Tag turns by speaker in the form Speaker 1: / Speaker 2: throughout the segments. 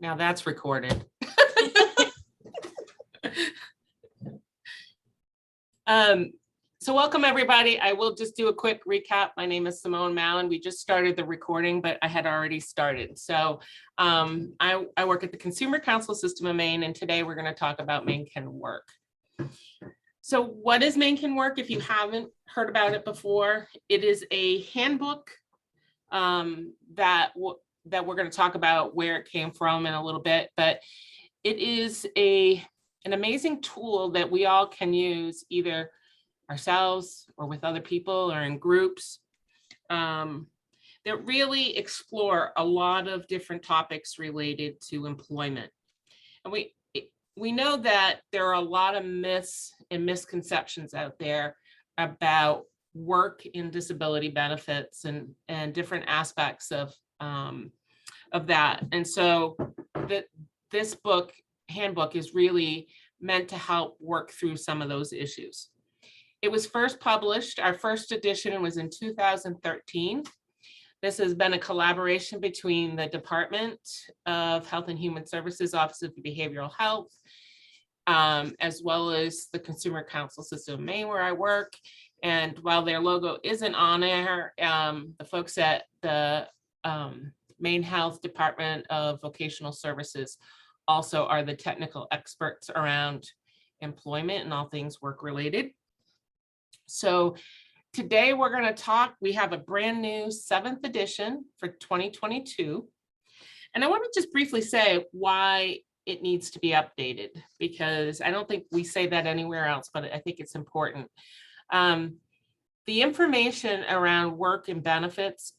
Speaker 1: Now that's recorded. So welcome everybody. I will just do a quick recap. My name is Simone Mallon. We just started the recording, but I had already started. So I work at the Consumer Counsel System of Maine, and today we're going to talk about Maine Can Work. So what is Maine Can Work? If you haven't heard about it before, it is a handbook that we're going to talk about where it came from in a little bit, but it is an amazing tool that we all can use either ourselves or with other people or in groups that really explore a lot of different topics related to employment. And we know that there are a lot of myths and misconceptions out there about work and disability benefits and different aspects of that. And so this handbook is really meant to help work through some of those issues. It was first published, our first edition was in 2013. This has been a collaboration between the Department of Health and Human Services, Office of Behavioral Health, as well as the Consumer Counsel System of Maine, where I work. And while their logo isn't on there, the folks at the Maine Health Department of Vocational Services also are the technical experts around employment and all things work related. So today we're going to talk, we have a brand new 7th edition for 2022. And I want to just briefly say why it needs to be updated, because I don't think we say that anywhere else, but I think it's important. The information around work and benefits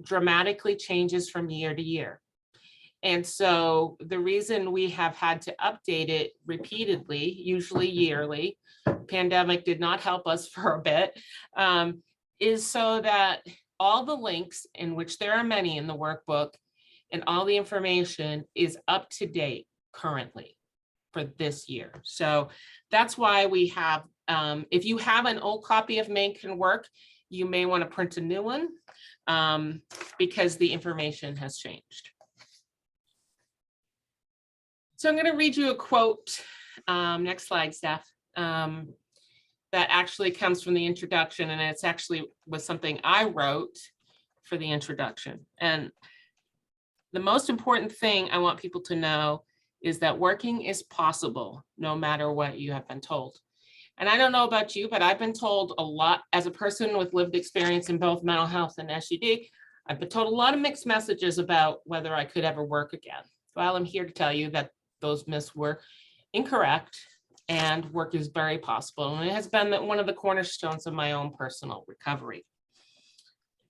Speaker 1: dramatically changes from year to year. And so the reason we have had to update it repeatedly, usually yearly, pandemic did not help us for a bit, is so that all the links, in which there are many in the workbook, and all the information is up to date currently for this year. So that's why we have, if you have an old copy of Maine Can Work, you may want to print a new one because the information has changed. So I'm going to read you a quote, next slide, Steph, that actually comes from the introduction, and it's actually was something I wrote for the introduction. And the most important thing I want people to know is that working is possible no matter what you have been told. And I don't know about you, but I've been told a lot as a person with lived experience in both mental health and SUD. I've been told a lot of mixed messages about whether I could ever work again. Well, I'm here to tell you that those myths were incorrect and work is very possible. And it has been one of the cornerstones of my own personal recovery.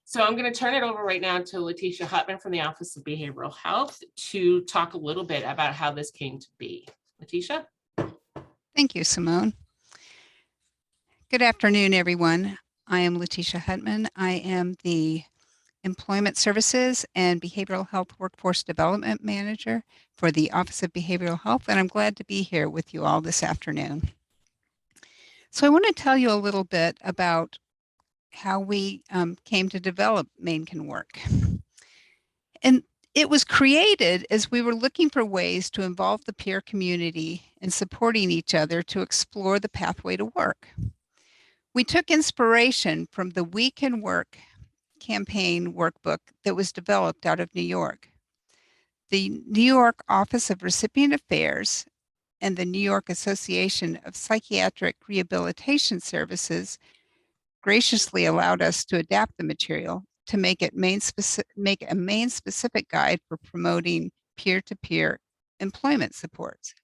Speaker 1: So I'm going to turn it over right now to Letitia Hutman from the Office of Behavioral Health to talk a little bit about how this came to be. Letitia?
Speaker 2: Thank you, Simone. Good afternoon, everyone. I am Letitia Hutman. I am the Employment Services and Behavioral Health Workforce Development Manager for the Office of Behavioral Health, and I'm glad to be here with you all this afternoon. So I want to tell you a little bit about how we came to develop Maine Can Work. And it was created as we were looking for ways to involve the peer community in supporting each other to explore the pathway to work. We took inspiration from the We Can Work campaign workbook that was developed out of New York. The New York Office of Recipient Affairs and the New York Association of Psychiatric Rehabilitation Services graciously allowed us to adapt the material to make a Maine-specific guide for promoting peer-to-peer employment supports.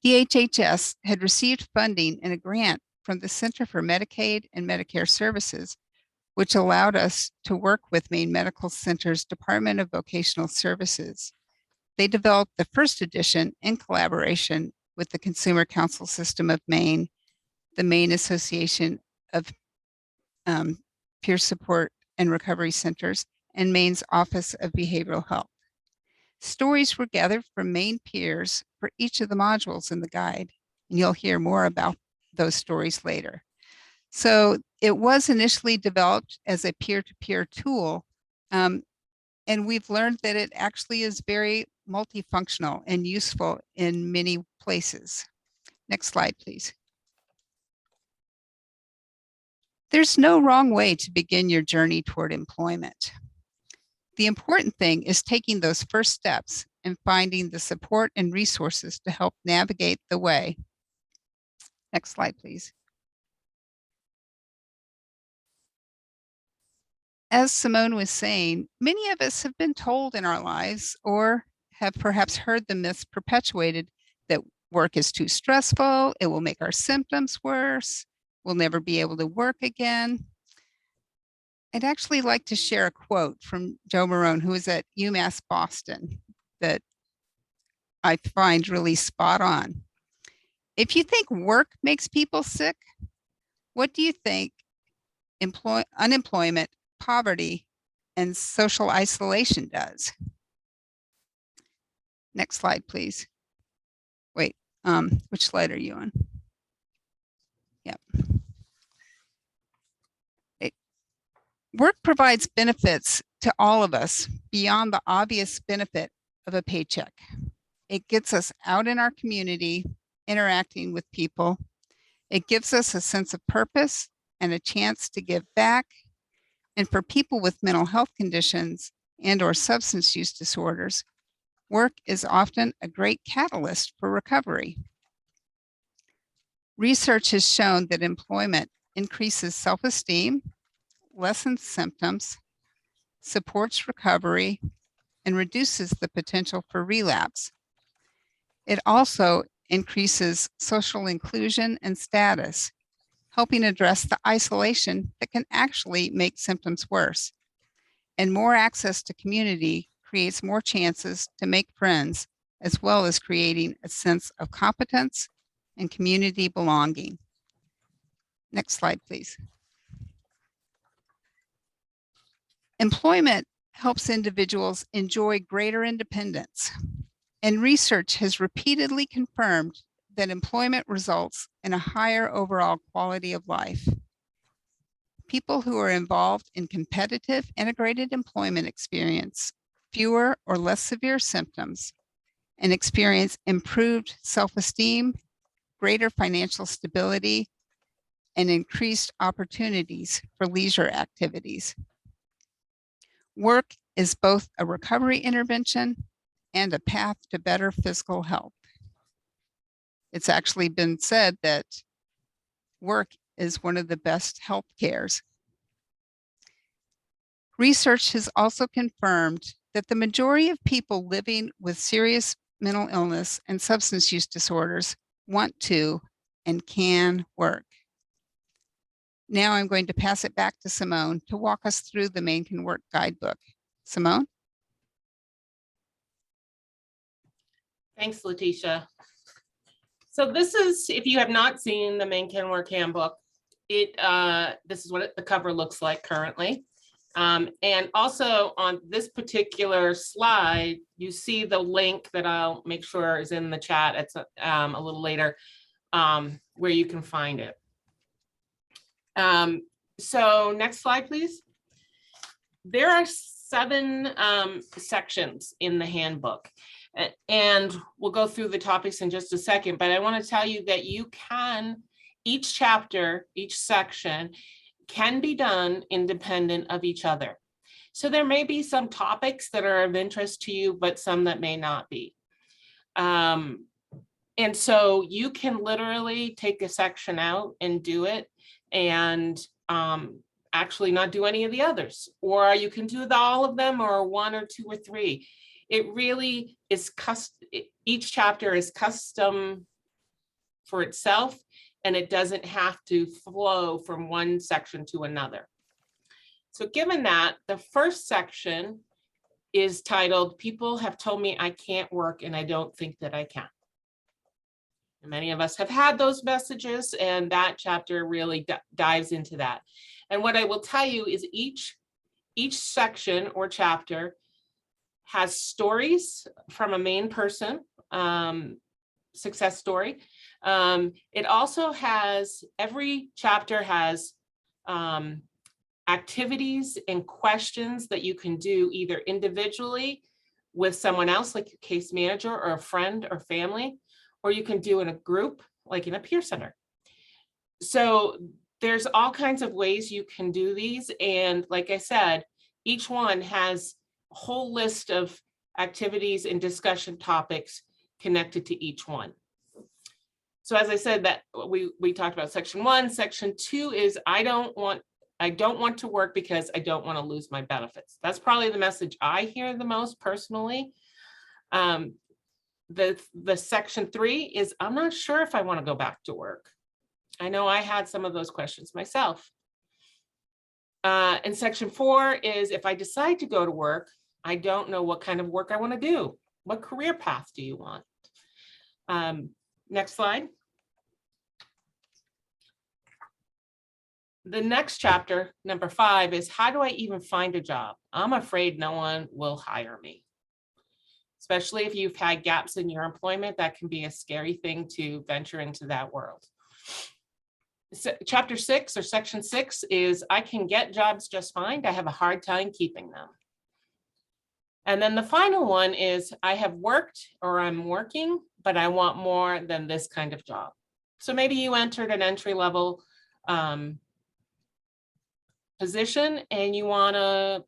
Speaker 2: DHHS had received funding and a grant from the Center for Medicaid and Medicare Services, which allowed us to work with Maine Medical Center's Department of Vocational Services. They developed the first edition in collaboration with the Consumer Counsel System of Maine, the Maine Association of Peer Support and Recovery Centers, and Maine's Office of Behavioral Health. Stories were gathered from Maine peers for each of the modules in the guide, and you'll hear more about those stories later. So it was initially developed as a peer-to-peer tool, And we've learned that it actually is very multifunctional and useful in many places. Next slide, please. There's no wrong way to begin your journey toward employment. The important thing is taking those first steps and finding the support and resources to help navigate the way. Next slide, please. As Simone was saying, many of us have been told in our lives or have perhaps heard the myths perpetuated that work is too stressful, it will make our symptoms worse, we'll never be able to work again. I'd actually like to share a quote from Joe Marone, who is at UMass Boston, that I find really spot on. If you think work makes people sick, what do you think unemployment, poverty, and social isolation does? Next slide, please. Wait, which slide are you on? Yep. Work provides benefits to all of us beyond the obvious benefit of a paycheck. It gets us out in our community, interacting with people. It gives us a sense of purpose and a chance to give back. And for people with mental health conditions and/or substance use disorders, work is often a great catalyst for recovery. Research has shown that employment increases self-esteem, lessens symptoms, supports recovery, and reduces the potential for relapse. It also increases social inclusion and status, helping address the isolation that can actually make symptoms worse. And more access to community creates more chances to make friends, as well as creating a sense of competence and community belonging. Next slide, please. Employment helps individuals enjoy greater independence, and research has repeatedly confirmed that employment results in a higher overall quality of life. People who are involved in competitive integrated employment experience fewer or less severe symptoms and experience improved self-esteem, greater financial stability, and increased opportunities for leisure activities. Work is both a recovery intervention and a path to better physical health. It's actually been said that work is one of the best health cares. Research has also confirmed that the majority of people living with serious mental illness and substance use disorders want to and can work. Now I'm going to pass it back to Simone to walk us through the Maine Can Work guidebook. Simone?
Speaker 1: Thanks, Letitia. So this is, if you have not seen the Maine Can Work handbook, this is what the cover looks like currently. And also on this particular slide, you see the link that I'll make sure is in the chat. It's a little later where you can find it. So next slide, please. There are 7 sections in the handbook, and we'll go through the topics in just a second, but I want to tell you that you can, each chapter, each section can be done independent of each other. So there may be some topics that are of interest to you, but some that may not be. And so you can literally take a section out and do it and actually not do any of the others, or you can do all of them or 1 or 2 or 3. It really is each chapter is custom for itself, and it doesn't have to flow from one section to another. So given that, the first section is titled, "People Have Told Me I Can't Work and I Don't Think That I Can." And many of us have had those messages, and that chapter really dives into that. And what I will tell you is each section or chapter has stories from a main person, success story. It also has, every chapter has activities and questions that you can do either individually with someone else, like your case manager or a friend or family, or you can do in a group, like in a peer center. So there's all kinds of ways you can do these. And like I said, each one has a whole list of activities and discussion topics connected to each one. So as I said, that we talked about section 1. Section 2 is I don't want to work because I don't want to lose my benefits. That's probably the message I hear the most personally. The section 3 is I'm not sure if I want to go back to work. I know I had some of those questions myself. And section 4 is if I decide to go to work, I don't know what kind of work I want to do. What career path do you want? Next slide. The next chapter, number 5, is how do I even find a job? I'm afraid no one will hire me. Especially if you've had gaps in your employment, that can be a scary thing to venture into that world. So, chapter 6 or section 6 is I can get jobs just fine. I have a hard time keeping them. And then the final one is I have worked or I'm working, but I want more than this kind of job. So maybe you entered an entry-level position and you want to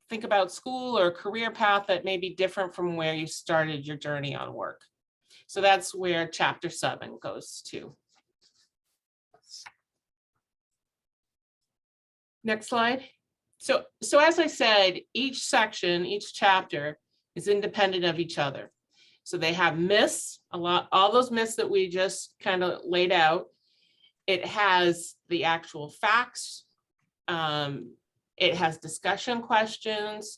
Speaker 1: think about school or career path that may be different from where you started your journey on work. So that's where chapter 7 goes to. Next slide. So as I said, each section, each chapter is independent of each other. So they have myths, all those myths that we just kind of laid out. It has the actual facts. It has discussion questions.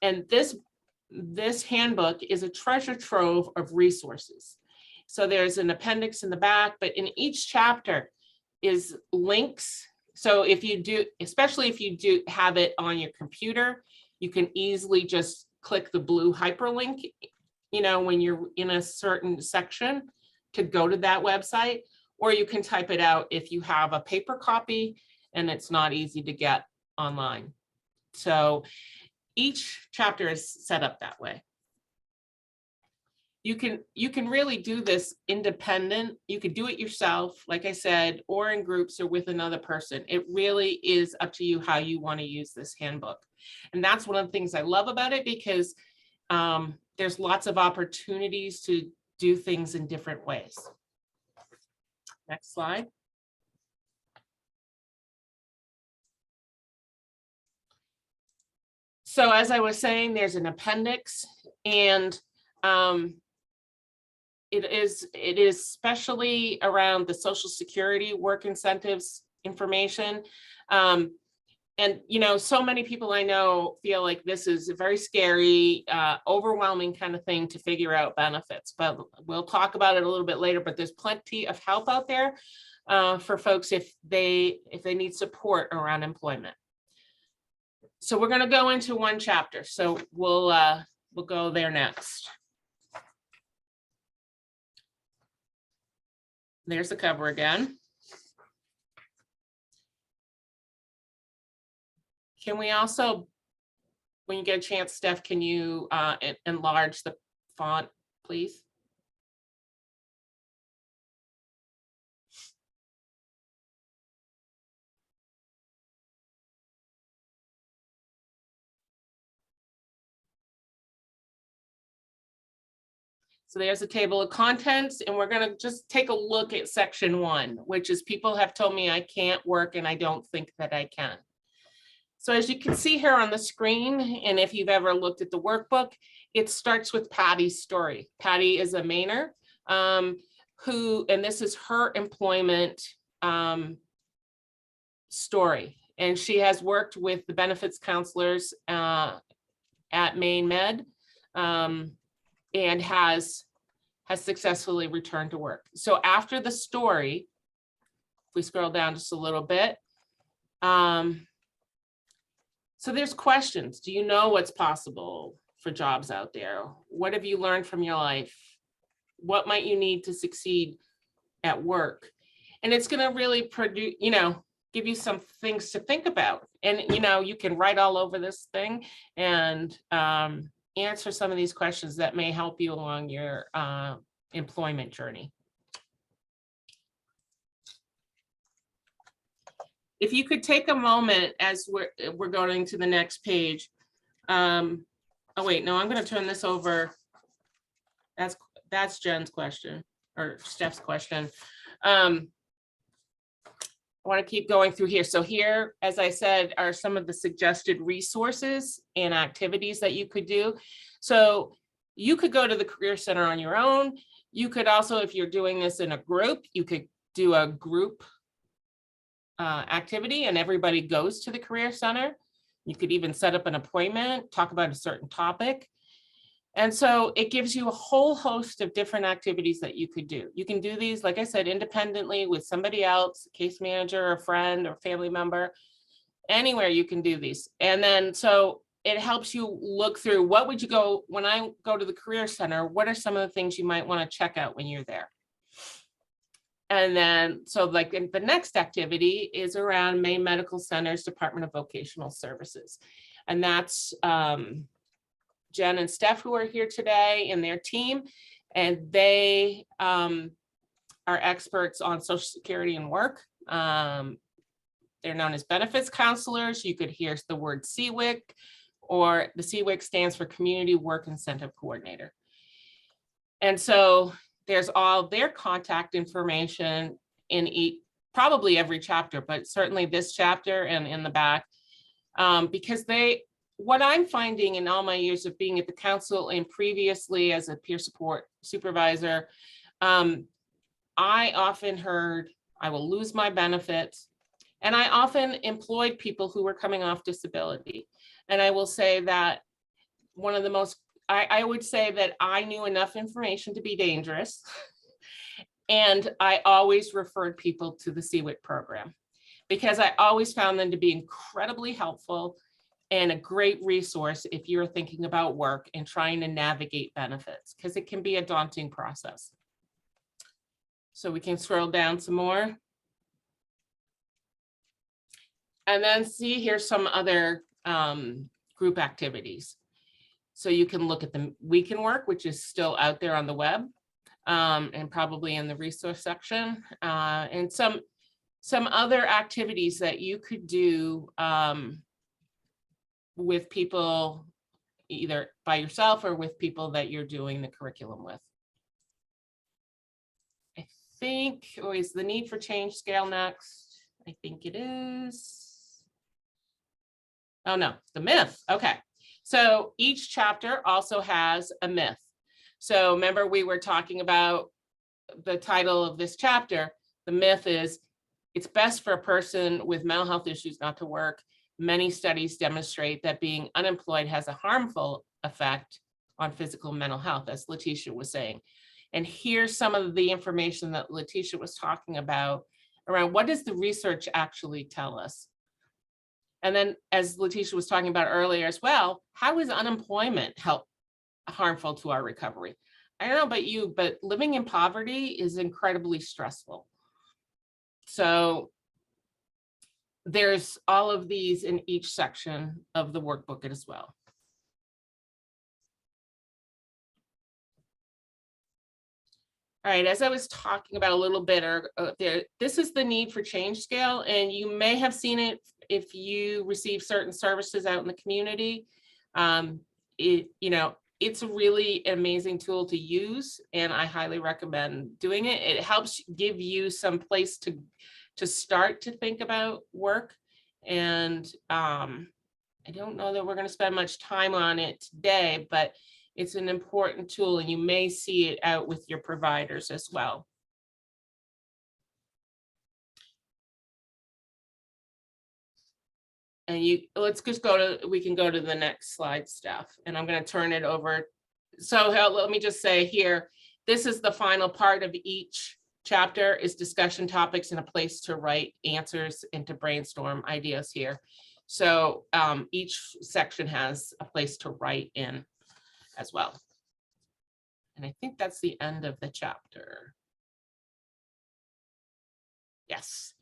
Speaker 1: And this handbook is a treasure trove of resources. So there's an appendix in the back, but in each chapter is links. So if you do, especially if you do have it on your computer, you can easily just click the blue hyperlink, when you're in a certain section to go to that website, or you can type it out if you have a paper copy and it's not easy to get online. So each chapter is set up that way. You can really do this independent. You could do it yourself, like I said, or in groups or with another person. It really is up to you how you want to use this handbook. And that's one of the things I love about it, because there's lots of opportunities to do things in different ways. Next slide. So as I was saying, there's an appendix, and it is especially around the Social Security work incentives information. And so many people I know feel like this is a very scary, overwhelming kind of thing to figure out benefits, but we'll talk about it a little bit later. But there's plenty of help out there for folks if they need support around employment. So we're going to go into one chapter. So we'll go there next. There's the cover again. Can we also, when you get a chance, Steph, can you enlarge the font, please? So there's a table of contents, and we're going to just take a look at section 1, which is people have told me I can't work and I don't think that I can. So as you can see here on the screen, and if you've ever looked at the workbook, it starts with Patty's story. Patty is a Mainer and this is her employment story. And she has worked with the benefits counselors at Maine Med. And has successfully returned to work. So after the story, if we scroll down just a little bit, so there's questions. Do you know what's possible for jobs out there? What have you learned from your life? What might you need to succeed at work? And it's going to really produce, give you some things to think about. And, you know, you can write all over this thing and answer some of these questions that may help you along your employment journey. If you could take a moment as we're going to the next page. Oh, wait, no, I'm going to turn this over. That's Jen's question or Steph's question. I want to keep going through here. So here, as I said, are some of the suggested resources and activities that you could do. So you could go to the Career Center on your own. You could also, if you're doing this in a group, you could do a group activity and everybody goes to the Career Center. You could even set up an appointment, talk about a certain topic. And so it gives you a whole host of different activities that you could do. You can do these, like I said, independently with somebody else, case manager, a friend or family member, anywhere you can do these. And then so it helps you look through what would you go, when I go to the Career Center, what are some of the things you might want to check out when you're there? And then, so like the next activity is around Maine Medical Center's Department of Vocational Services. And that's Jen and Steph who are here today and their team. And they are experts on Social Security and work. They're known as benefits counselors. You could hear the word CWIC, or the CWIC stands for Community Work Incentive Coordinator. And so there's all their contact information in probably every chapter, but certainly this chapter and in the back, because what I'm finding in all my years of being at the council and previously as a peer support supervisor, I often heard I will lose my benefits. And I often employed people who were coming off disability. And I will say that one of the most, I would say that I knew enough information to be dangerous. And I always referred people to the CWIC program because I always found them to be incredibly helpful and a great resource if you're thinking about work and trying to navigate benefits, because it can be a daunting process. So we can scroll down some more. And then see here's some other group activities. So you can look at the We Can Work, which is still out there on the web and probably in the resource section, and some other activities that you could do with people, either by yourself or with people that you're doing the curriculum with. I think, or is the need for change scale next? I think it is. Oh no, the myth. Okay. So each chapter also has a myth. So remember we were talking about the title of this chapter. The myth is it's best for a person with mental health issues not to work. Many studies demonstrate that being unemployed has a harmful effect on physical and mental health, as Letitia was saying. And here's some of the information that Letitia was talking about around what does the research actually tell us? And then, as Letitia was talking about earlier as well, how is unemployment harmful to our recovery? I don't know about you, but living in poverty is incredibly stressful. So there's all of these in each section of the workbook as well. All right, as I was talking about a little bit, this is the need for change scale, and you may have seen it if you receive certain services out in the community. It's a really amazing tool to use, and I highly recommend doing it. It helps give you some place to start to think about work. And I don't know that we're going to spend much time on it today, but it's an important tool, and you may see it out with your providers as well. And let's just we can go to the next slide, Steph, and I'm going to turn it over. So let me just say here, this is the final part of each chapter is discussion topics and a place to write answers and to brainstorm ideas here. So each section has a place to write in as well. And I think that's the end of the chapter. Yes.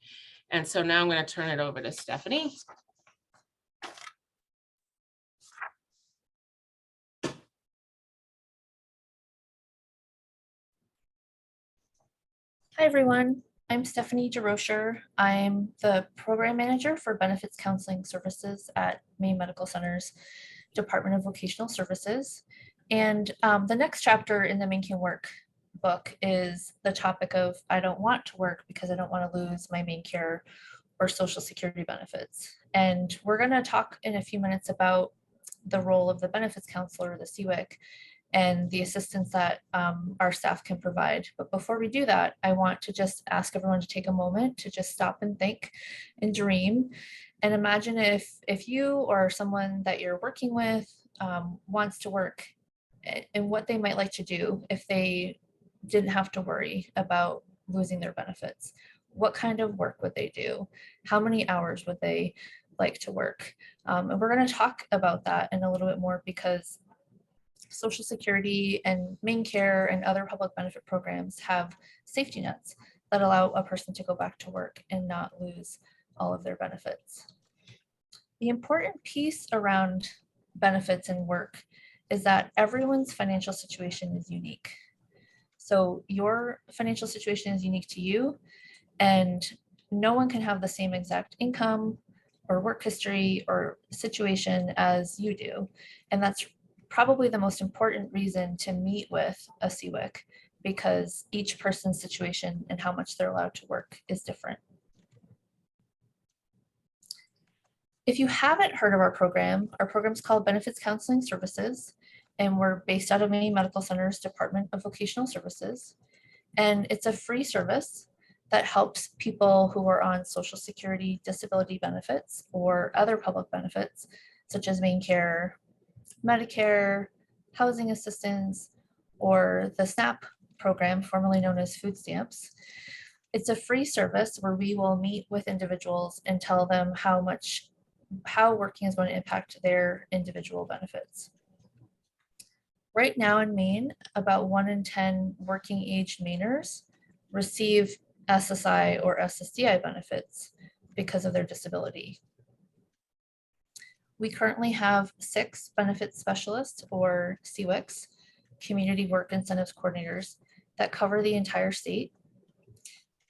Speaker 1: And so now I'm going to turn it over to Stephanie.
Speaker 3: Hi, everyone. I'm Stephanie DeRocher. I'm the Program Manager for Benefits Counseling Services at Maine Medical Center's Department of Vocational Services. And the next chapter in the Maine Can Work book is the topic of I don't want to work because I don't want to lose my MaineCare or Social Security benefits. And we're going to talk in a few minutes about the role of the benefits counselor, the CWIC, and the assistance that our staff can provide. But before we do that, I want to just ask everyone to take a moment to just stop and think and dream and imagine if you or someone that you're working with wants to work and what they might like to do if they didn't have to worry about losing their benefits. What kind of work would they do? How many hours would they like to work? And we're going to talk about that in a little bit more because Social Security and MaineCare and other public benefit programs have safety nets that allow a person to go back to work and not lose all of their benefits. The important piece around benefits and work is that everyone's financial situation is unique. So your financial situation is unique to you, and no one can have the same exact income or work history or situation as you do. And that's probably the most important reason to meet with a CWIC, because each person's situation and how much they're allowed to work is different. If you haven't heard of our program's called Benefits Counseling Services, and we're based out of Maine Medical Center's Department of Vocational Services. And it's a free service that helps people who are on Social Security disability benefits or other public benefits, such as MaineCare, Medicare, housing assistance, or the SNAP program, formerly known as food stamps. It's a free service where we will meet with individuals and tell them how working is going to impact their individual benefits. Right now in Maine, about 1 in 10 working age Mainers receive SSI or SSDI benefits because of their disability. We currently have 6 benefit specialists or CWICs, community work incentives coordinators, that cover the entire state.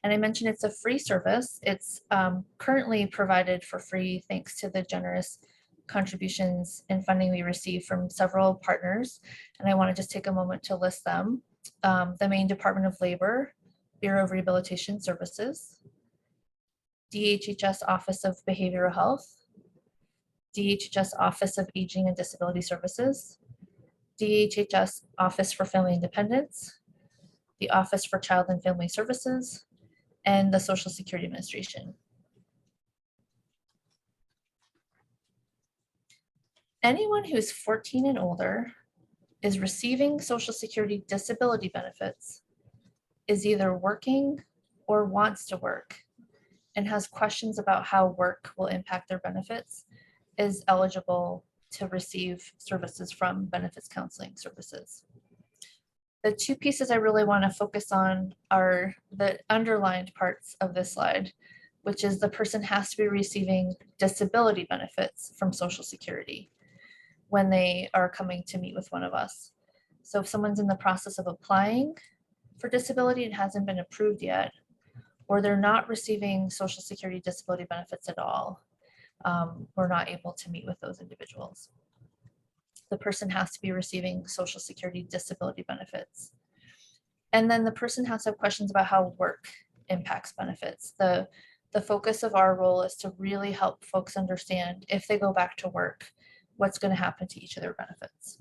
Speaker 3: And I mentioned it's a free service. It's currently provided for free thanks to the generous contributions and funding we receive from several partners. And I want to just take a moment to list them. The Maine Department of Labor, Bureau of Rehabilitation Services, DHHS Office of Behavioral Health, DHHS Office of Aging and Disability Services, DHHS Office for Family Independence, the Office for Child and Family Services, and the Social Security Administration. Anyone who's 14 and older is receiving Social Security disability benefits, is either working or wants to work, and has questions about how work will impact their benefits, is eligible to receive services from Benefits Counseling Services. The 2 pieces I really want to focus on are the underlined parts of this slide, which is the person has to be receiving disability benefits from Social Security when they are coming to meet with one of us. So if someone's in the process of applying for disability and hasn't been approved yet, or they're not receiving Social Security disability benefits at all, we're not able to meet with those individuals. The person has to be receiving Social Security disability benefits. And then the person has to have questions about how work impacts benefits. The focus of our role is to really help folks understand if they go back to work, what's going to happen to each of their benefits.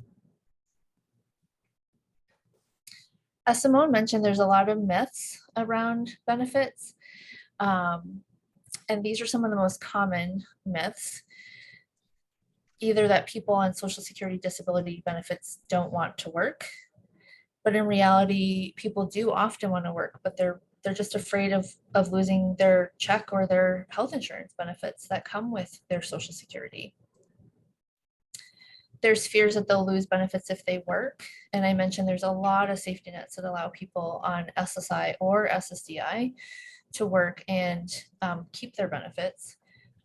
Speaker 3: As Simone mentioned, there's a lot of myths around benefits. And these are some of the most common myths. Either that people on Social Security disability benefits don't want to work, but in reality, people do often want to work, but they're just afraid of losing their check or their health insurance benefits that come with their Social Security. There's fears that they'll lose benefits if they work. And I mentioned there's a lot of safety nets that allow people on SSI or SSDI to work and keep their benefits.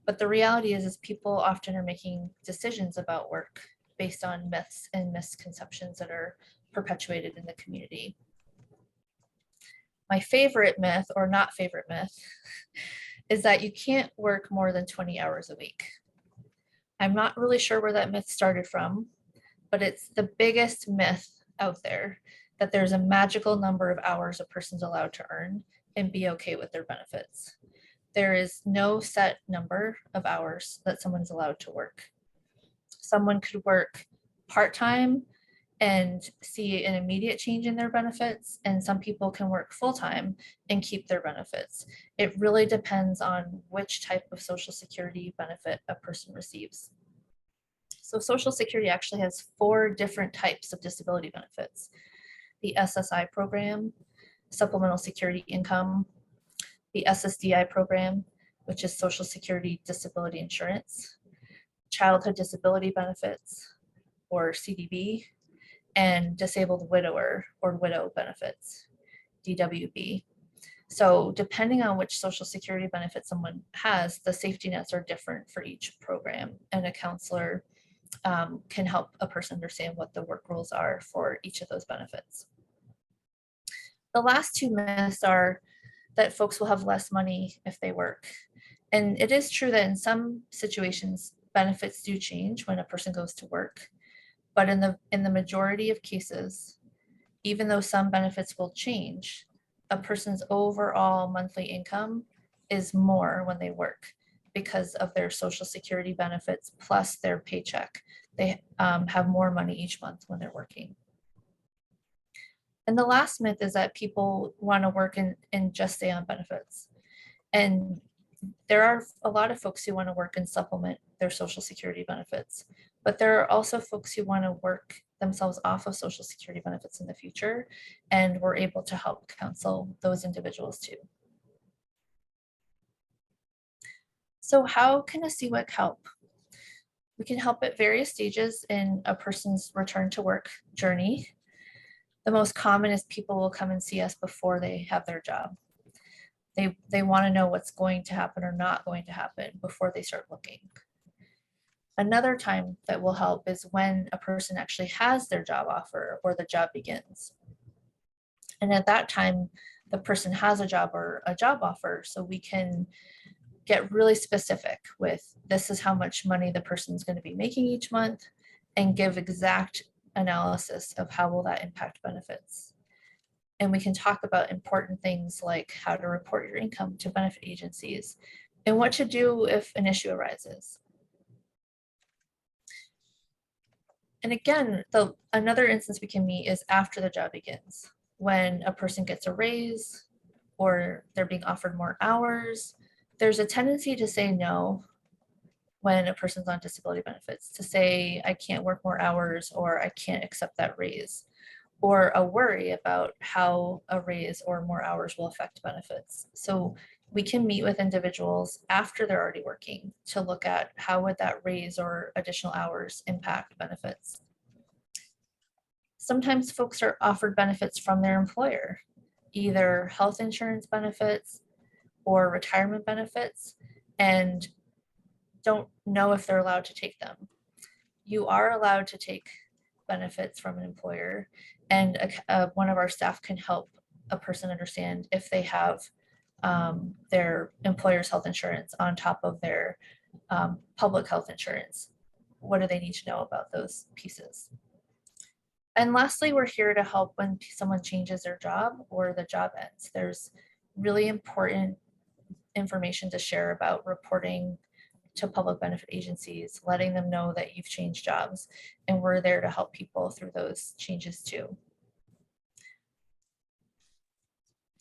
Speaker 3: But the reality is people often are making decisions about work based on myths and misconceptions that are perpetuated in the community. my favorite myth, or not favorite myth, is that you can't work more than 20 hours a week. I'm not really sure where that myth started from, but it's the biggest myth out there, that there's a magical number of hours a person's allowed to earn and be okay with their benefits. There is no set number of hours that someone's allowed to work. Someone could work part-time and see an immediate change in their benefits, and some people can work full-time and keep their benefits. It really depends on which type of Social Security benefit a person receives. So Social Security actually has 4 different types of disability benefits: the SSI program, Supplemental Security Income, the SSDI program, which is Social Security Disability Insurance, Childhood Disability Benefits, or CDB, and Disabled Widower or Widow Benefits, DWB. So depending on which Social Security benefit someone has, the safety nets are different for each program, and a counselor can help a person understand what the work rules are for each of those benefits. The last 2 myths are that folks will have less money if they work. And it is true that in some situations, benefits do change when a person goes to work. But in the majority of cases, even though some benefits will change, a person's overall monthly income is more when they work because of their Social Security benefits plus their paycheck. They have more money each month when they're working. And the last myth is that people want to work and just stay on benefits. And there are a lot of folks who want to work and supplement their Social Security benefits, but there are also folks who want to work themselves off of Social Security benefits in the future, and we're able to help counsel those individuals too. So how can a CWIC help? We can help at various stages in a person's return to work journey. The most common is people will come and see us before they have their job. They want to know what's going to happen or not going to happen before they start looking. Another time that will help is when a person actually has their job offer or the job begins. And at that time, the person has a job or a job offer, so we can get really specific with this is how much money the person's going to be making each month, and give exact analysis of how will that impact benefits. And we can talk about important things like how to report your income to benefit agencies and what to do if an issue arises. And again, another instance we can meet is after the job begins, when a person gets a raise or they're being offered more hours. There's a tendency to say no when a person's on disability benefits, to say, I can't work more hours, or I can't accept that raise, or a worry about how a raise or more hours will affect benefits. So we can meet with individuals after they're already working to look at how would that raise or additional hours impact benefits. Sometimes folks are offered benefits from their employer, either health insurance benefits or retirement benefits, and don't know if they're allowed to take them. You are allowed to take benefits from an employer, and one of our staff can help a person understand if they have their employer's health insurance on top of their public health insurance. What do they need to know about those pieces? And lastly, we're here to help when someone changes their job or the job ends. There's really important information to share about reporting to public benefit agencies, letting them know that you've changed jobs, and we're there to help people through those changes too.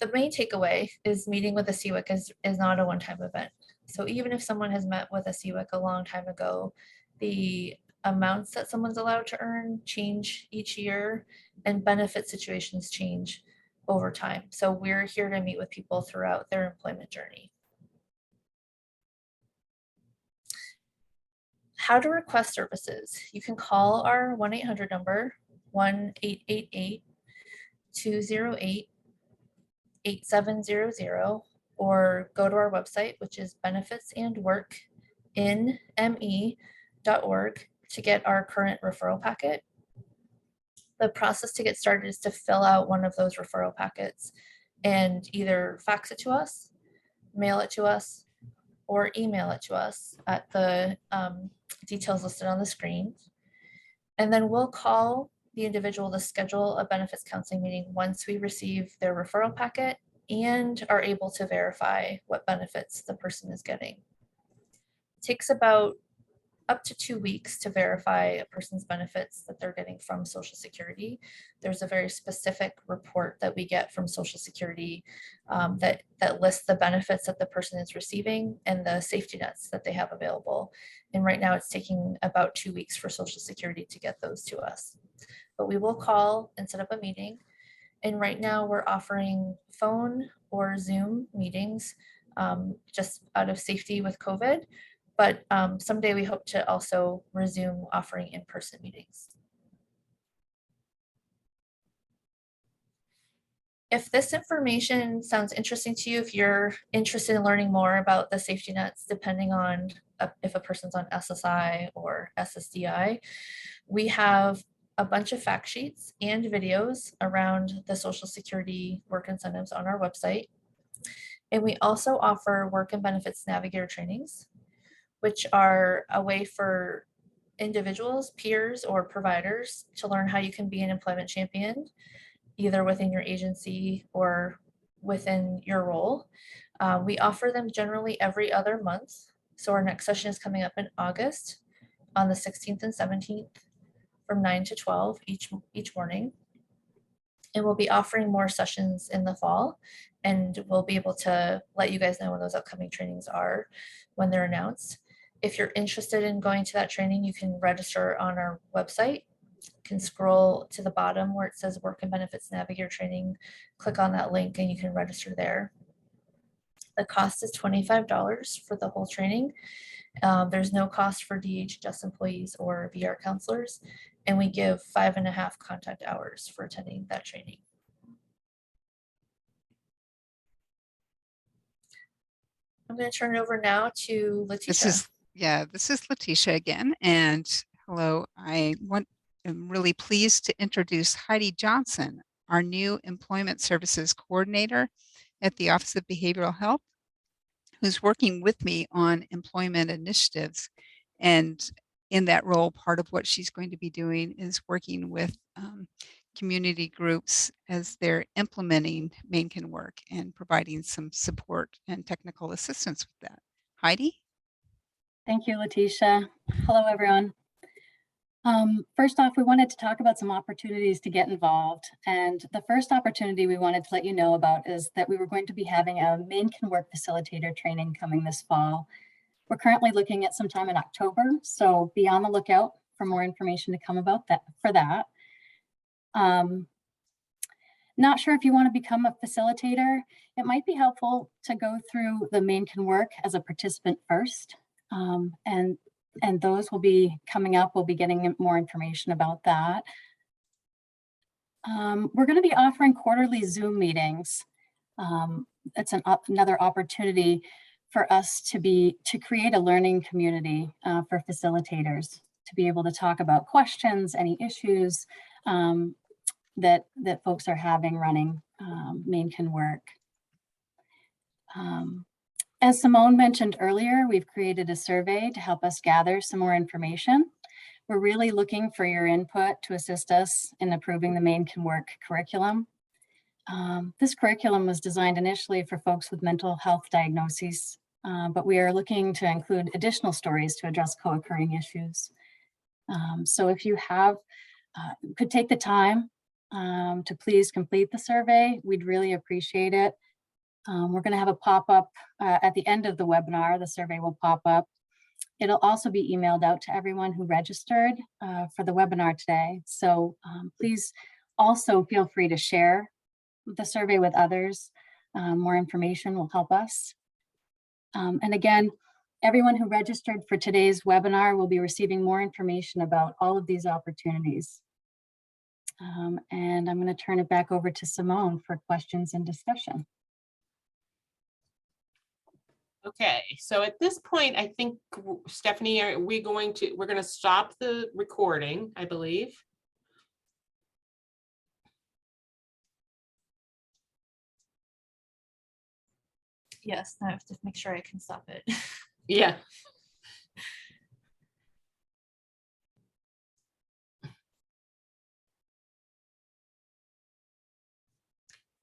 Speaker 3: The main takeaway is meeting with a CWIC is not a one-time event. So even if someone has met with a CWIC a long time ago, the amounts that someone's allowed to earn change each year, and benefit situations change over time. So we're here to meet with people throughout their employment journey. How to request services. You can call our 1-800 number, 1-888-208-8700, or go to our website, which is benefitsandworkinme.org, to get our current referral packet. The process to get started is to fill out one of those referral packets and either fax it to us, mail it to us, or email it to us at the details listed on the screen. And then we'll call the individual to schedule a benefits counseling meeting once we receive their referral packet and are able to verify what benefits the person is getting. It takes about up to 2 weeks to verify a person's benefits that they're getting from Social Security. There's a very specific report that we get from Social Security that lists the benefits that the person is receiving and the safety nets that they have available. And right now it's taking about 2 weeks for Social Security to get those to us. But we will call and set up a meeting. And right now we're offering phone or Zoom meetings just out of safety with COVID. But someday we hope to also resume offering in-person meetings. If this information sounds interesting to you, if you're interested in learning more about the safety nets, depending on if a person's on SSI or SSDI, we have a bunch of fact sheets and videos around the Social Security work incentives on our website. And we also offer work and benefits navigator trainings, which are a way for individuals, peers, or providers to learn how you can be an employment champion, either within your agency or within your role. We offer them generally every other month. So our next session is coming up in August on the 16th and 17th from 9 to 12 each morning. And we'll be offering more sessions in the fall, and we'll be able to let you guys know when those upcoming trainings are when they're announced. If you're interested in going to that training, you can register on our website. You can scroll to the bottom where it says Work and Benefits Navigator Training, click on that link and you can register there. The cost is $25 for the whole training. There's no cost for DHS employees or VR counselors, and we give 5.5 contact hours for attending that training. I'm going to turn it over now to Letitia.
Speaker 2: This is Letitia again, and hello. I'm really pleased to introduce Heidi Johnson, our new Employment Services Coordinator at the Office of Behavioral Health, who's working with me on employment initiatives. And in that role, part of what she's going to be doing is working with community groups as they're implementing Maine Can Work and providing some support and technical assistance with that. Heidi?
Speaker 4: Thank you, Letitia. Hello, everyone. First off, we wanted to talk about some opportunities to get involved. And the first opportunity we wanted to let you know about is that we were going to be having a Maine Can Work facilitator training coming this fall. We're currently looking at sometime in October, so be on the lookout for more information to come about that for that. Not sure if you want to become a facilitator. It might be helpful to go through the Maine Can Work as a participant first. And those will be coming up. We'll be getting more information about that. We're going to be offering quarterly Zoom meetings. It's another opportunity for us to create a learning community for facilitators, to be able to talk about questions, any issues that folks are having running Maine Can Work. As Simone mentioned earlier, we've created a survey to help us gather some more information. We're really looking for your input to assist us in approving the Maine Can Work curriculum. This curriculum was designed initially for folks with mental health diagnoses, but we are looking to include additional stories to address co-occurring issues. So if you could take the time to please complete the survey, we'd really appreciate it. We're going to have a pop-up at the end of the webinar. The survey will pop up. It'll also be emailed out to everyone who registered for the webinar today. So please also feel free to share the survey with others. More information will help us. And again, everyone who registered for today's webinar will be receiving more information about all of these opportunities. And I'm going to turn it back over to Simone for questions and discussion.
Speaker 1: Okay, so at this point, I think, Stephanie, we're going to stop the recording, I believe.
Speaker 3: Yes, I have to make sure I can stop it.
Speaker 1: Yeah.